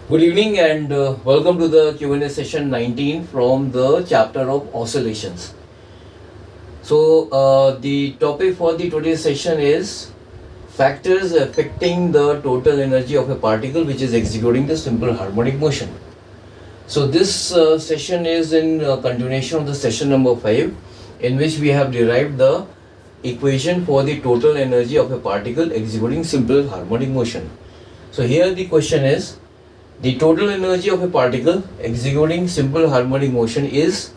Good evening and welcome to the Q&A session 19 from the chapter of oscillations. So the topic for the today's session is factors affecting the total energy of a particle which is executing the simple harmonic motion. So this session is in continuation of the session number 5, in which we have derived the equation for the total energy of a particle executing simple harmonic motion. So here the question is, the total energy of a particle executing simple harmonic motion is,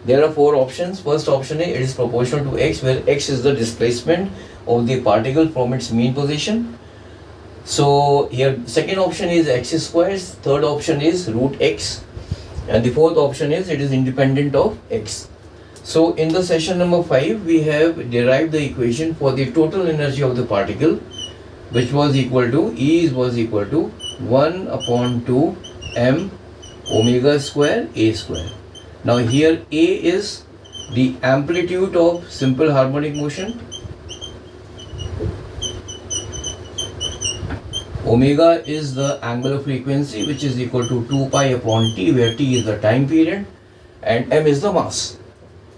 there are four options. First option is, it is proportional to x, where x is the displacement of the particle from its mean position. So here second option is x squares, third option is root x, and the fourth option is it is independent of x. So in the session number 5 we have derived the equation for the total energy of the particle, which was equal to was equal to 1 upon 2 m omega square a square. Now here a is the amplitude of simple harmonic motion, omega is the angular frequency, which is equal to 2 pi upon t, where t is the time period, and m is the mass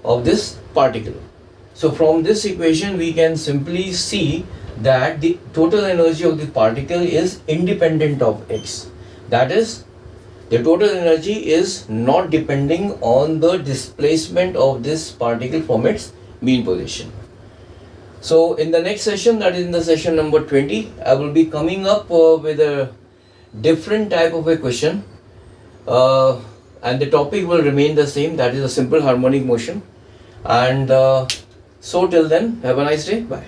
of this particle. So from this equation we can simply see that the total energy of the particle is independent of x. That is, the total energy is not depending on the displacement of this particle from its mean position. So in the next session, that is in the session number 20, I will be coming up with a different type of a question, and the topic will remain the same, that is a simple harmonic motion. And so till then, have a nice day. Bye.